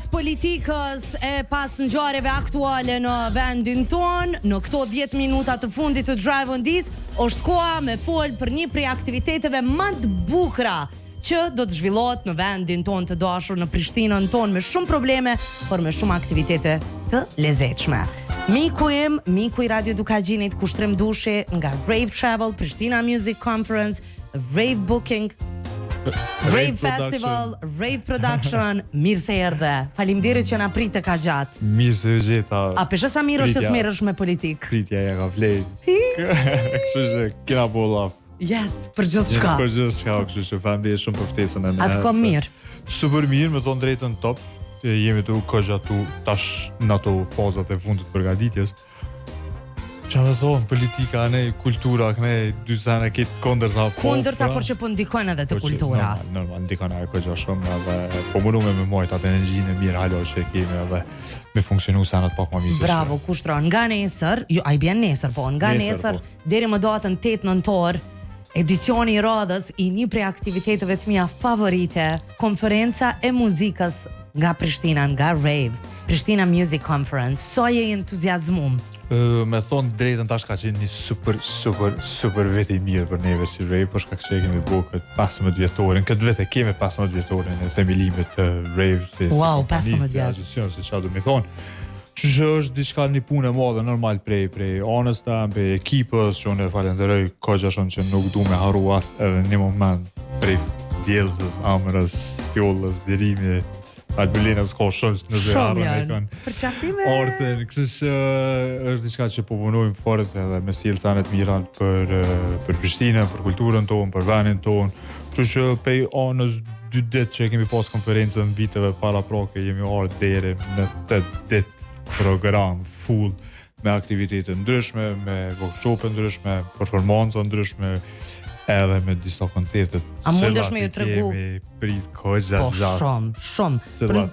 Pas politikës e pas ngjarjeve aktuale në vendin ton, në këto 10 minuta të fundit të Drive on This, është koha me fol për një prej aktiviteteve më të bukura që do të zhvillohet në vendin ton të dashur, në Prishtinën ton, me shumë probleme, por me shumë aktivitete të lezetshme. Miku i Radio Dukagjinit, kushtrim dushi nga Rave Travel, Prishtina Music Conference, Rave Booking, Rave Festival, Rave Production, mirë se erdhe. Faleminderit që na pritë ka gjatë. Mirë se u gjeta. A pesha sa mirë është të smerresh me politikë? Pritja ja ka vlerë. Kështu që kena bolla. Yes, për gjithçka. Për gjithçka, kështu që faleminderit shumë për ftesën e Atë kom mirë. Super mirë, me thonë drejtën top. Jemi të këgjatu tash në ato fazat e fundit të përgatitjes. Qa me thonë, politika, ne, kultura, ne, dy zene këtë kondërta po... Kondërta, por që po ndikojnë edhe të kultura. Normal, ndikojnë e këgja shumë, edhe po mënu me mojt atë energjinë e mirë halo që kemi, edhe me funksionu senat pak ma vizishme. Bravo, kushtron, nga nesër, jo, a i bjen nesër, po, nga nesër, deri më datën 8 nëntor, edicioni i radhës i një prej aktiviteteve të mia favorite, konferenca e muzikës nga Prishtina, nga Rave, Prishtina Music Conference. So je entuziazmum? Me thonë drejtën tash ka qenë një super vete i mirë për neve si Rave, për shkak që kemi bu këtë 15 vjetorin, këtë vete kemi 15 vjetorin e themilimit të Rave. Wow, 15 vjetë. Si qa du me thonë. Që është diçka një punë e madhe normal prej anës ta, prej ekipës, që unë e falenderoj këgja shumë që nuk du me haru as edhe një moment prej djelësës, amërës, fjollës, dirimi, Albelinës ka shumë në zërarën e kanë përqafime orten, kështu që është diçka që po punojmë fort edhe me sjellë sanet mira për Prishtinën, për kulturën tonë, për vendin tonë. Kështu që pej anës 2 ditë që kemi pas konferencën viteve para proke, jemi ardhur deri në 8 ditë program full me aktivitete ndryshme, me workshope ndryshme, performanca ndryshme, edhe me disa koncerte. A mundesh me ju tregu? Prit këgja shumë.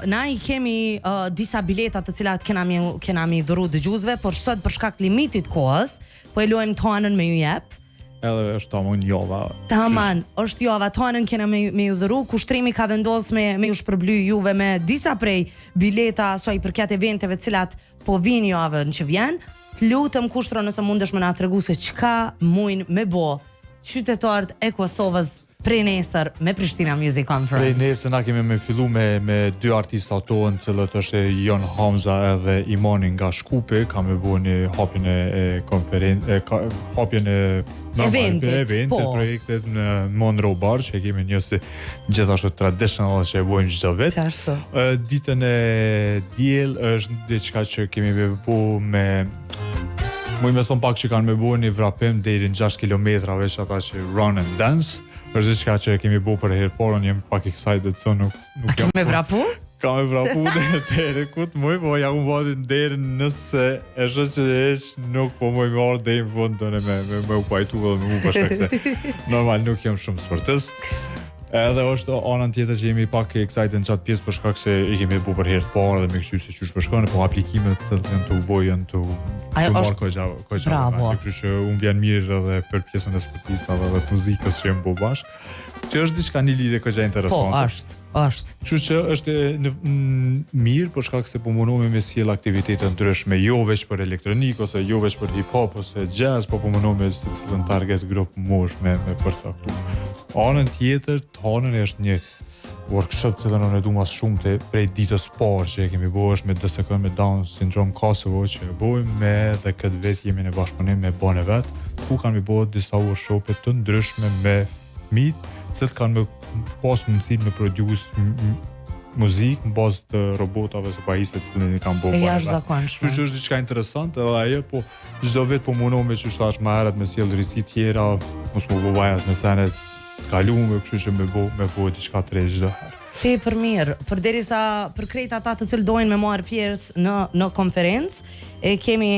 Na i kemi disa bileta të cilat kena mi dhuru dëgjuzve, por sot për shkak limitit kohës, po e luajmë tonën me ju jep. Edhe është tamon java. Taman, është java, tonën kena me ju dhuru, kushtrimi ka vendos me ju shpërbly juve me disa prej bileta asoj përket eventeve cilat po vini javën që vjen. Lutëm kushtro nëse mundesh me na tregu se çka mujnë me bo qytetarët e Kosovës prej nesër me Prishtina Music Conference. Prej nesër na kemi me fillu me 2 artista tonë, cilët është Jon Hamza edhe Imani nga Shkupi, ka me bu një hapjen e hapjen e eventit, projektet në Monroe Bar, që kemi njësi gjithashtu traditional që e bojmë çdo vit. Ditën e diel është diçka që kemi me bu me muj me thonë pak që kanë me bu një vrapim deri në 6 kilometra veç ata që run and dance. Është diçka që kemi bu për herë porën, jem pak excited, so nuk jam... Me vrapu? Ka me vrapu deri kut muj, po ja unë vadin deri nëse e shë që esh nuk po muj me orë dhe i më vëndën me u pajtu dhe me u përshek se normal nuk jem shumë sportist. Edhe është anën tjetër që jemi pak excited në qatë pjesë për shkak se i kemi bu për herë parë dhe me kështu se qysh për shkone, po aplikimet të të bojën të marrë këgja. Kështu që unë vjen mirë edhe për pjesën e sportistave dhe të muzikës që jemi bu bashkë, që është diçka një lidhje këgja interesante. Po, është. Kështu që është mirë për shkak se po mundohemi me sjell aktivitete ndryshme, jo veç për elektronik ose jo veç për hip hop ose jazz, po mundohemi se cilën target grup mosh me përcaktuar. Anën tjetër, tonën është një workshop cilën unë e du mas shumë të prej ditës parë që e kemi bo është me DSK me Down Syndrome Kosovo që e bojmë me dhe këtë vetë jemi në bashkëpunim me bane vetë, ku kanë me bo disa workshopet të ndryshme me fëmijët, cilët kanë me pas mundësi me produce muzikë në bazë të robotave së pajisët të në kanë bo bane vetë. Që është diçka interesant edhe ajo, po çdo vit po mundohemi që shtash më herët me sjell risi tjera, mos më bo vajat me senet kalume, kështu që me bo diçka të re çdo herë. Tepër mirë, përderisa për krejt ata të cilë dojnë me marrë pjesë në konferencë, e kemi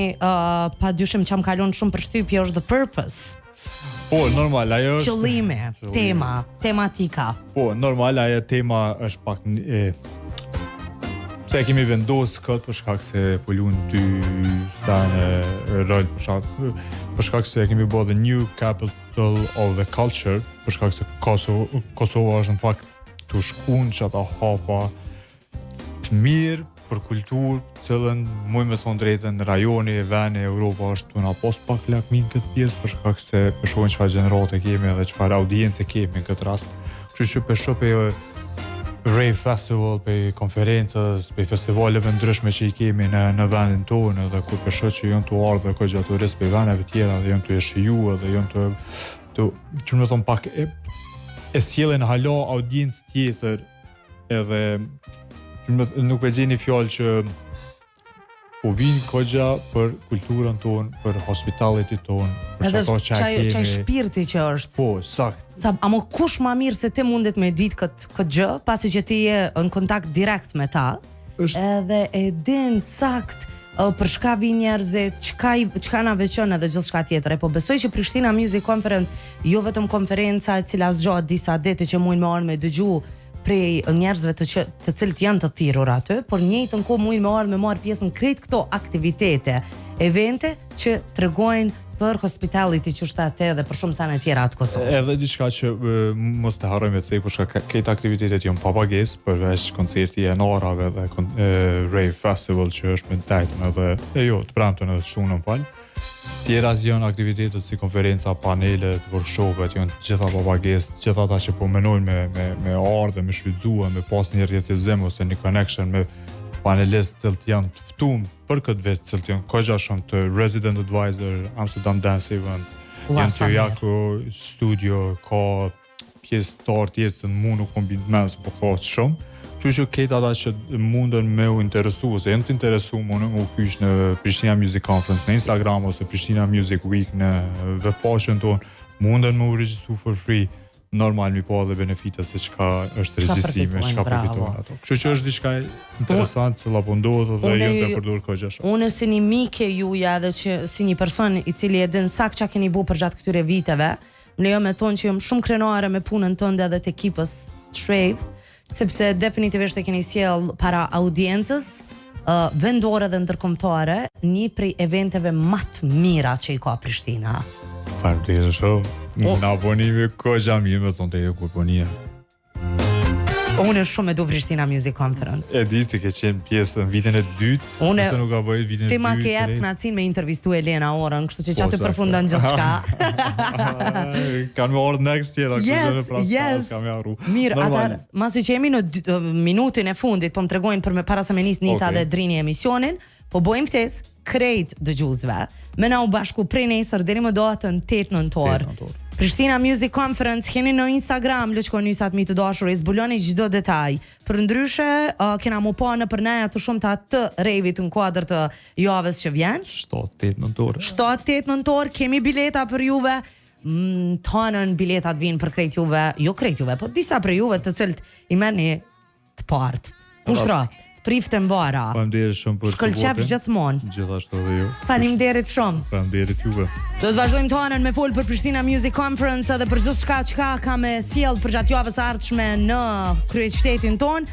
padyshim që më kalon shumë përshtypje është The Purpose. Po, normal, ajo është... Qëllime, tematika. Po, normal, ajo tema është pak... Se kemi vendosë këtë për shkak se po lunë ty stane rëllë për shkak se kemi bo the New Capital of the Culture, për shkak se Kosova është në fakt të shkun që ata hapa të mirë për kulturë, cilën muj me thonë drejtën rajoni, veni, Europa është të nga pos pak lakmin këtë pjesë, për shkak se përshohin çfarë gjenerate kemi edhe çfarë audience kemi në këtë rast. Kështu që përsho për Rave Festival, për konferencës, për festivaleve ndryshme që i kemi në vendin tonë, edhe kur përsho që janë të ardhur këto turistë për veneve tjera dhe janë të shiju edhe janë të që më thonë pak e sjellin hala audiencë tjetër edhe nuk e gjeni fjalë që po vinë kogja për kulturën tonë, për hospitality tonë, për ato që kemi. Çaj shpirti që është. Po, sakt. Ama kush më mirë se ti mundet me ditë këtë gjë, pasi që ti je në kontakt direkt me ta, edhe e din sakt për shka vi njerëzit, çka na veçon edhe gjithçka tjetër. Po besoj që Prishtina Music Conference, jo vetëm konferenca e cila zgjahet disa ditë që mujnë me orë me dëgju prej njerëzve të cilët janë të thirrur aty, por njëjtën kohë mujnë me orë me marr pjesë në krejt këto aktivitete, evente që tregojnë për hospitality që është atë dhe për shumë sane tjera atë Kosovës. Edhe diçka që mos të harrojmë të thekë, për këtë aktivitetet janë pa pagesë, përveç koncerti e Narave dhe Rave Festival që është me tajtën edhe të premtën edhe të shtunën palë. Tjerat janë aktivitetet si konferenca, panelet, workshopet, janë gjitha pa pagesë, gjitha ata që po menojnë me ardhe, me shfrytzuar, me pas një rjetizim ose një connection me panelistë cilët janë të ftuar për këtë vit, cilët janë kogja shumë të resident advisor, Amsterdam Dance Event, janë të Jako Studio, ka pjesëtar tjetër që mu nuk kombin mes, po ka shumë. Kështu që këtë ata që mundën me u interesu, ose janë të interesu, mundën me u kysh në Prishtina Music Conference, në Instagram, ose Prishtina Music Week, në webpagjen tonë, mundën me u regjistru for free. Normal mi po edhe benefite se çka është regjistrimi, çka përfitojnë ato. Kështu që është diçka interesante që po ndodhet dhe jo të përdor kohë shumë. Unë si një mike juja edhe që si një person i cili e din sakt çka keni bu për gjatë këtyre viteve, më lejo me thonë që jam shumë krenare me punën tënde edhe të ekipës Rave, sepse definitivisht e keni sjell para audiencës vendore dhe ndërkombëtare një prej eventeve më të mira që i ka Prishtina. Faleminderit shumë. Në abonime kogja mirë me thonë të e kuponia. Unë shumë e du Prishtina Music Conference. E di të ke qenë pjesë në vitin e dytë, nëse nuk ka bëjt vitin e dytë. Ti ma ke jetë knacin me intervistu Elena Orën, kështu që aty përfundon gjithçka. Kanë me orë next tjera, yes. Mirë, atar, masi që jemi në minutin e fundit, po më tregojnë për para se me nis Nita dhe Drini emisionin, po bojmë ftes krejt dëgjuzve, me na u bashku prej nesër deri më datën 8 nëntor. Prishtina Music Conference, keni në Instagram, Lëçkonysat mi të dashur, e zbuloni çdo detaj. Për ndryshe, kena mu pa në përneja të shumë të atë rejvit në kuadrë të javës që vjen. 7-8 nëntor. 7-8 nëntor, kemi bileta për juve. Tonën biletat vinë për krejt juve, jo krejt juve, po disa për juve të cilët i merrni të partë. Ushtra, prifte mbara. Faleminderit shumë për suportin. Shkëlqef gjithmonë. Gjithashtu edhe ju. Faleminderit shumë. Faleminderit juve. Do të vazhdojmë tonën me fol për Prishtina Music Conference edhe për gjithçka çka ka me sjell për gjatë javës së ardhshme në kryeqytetin ton.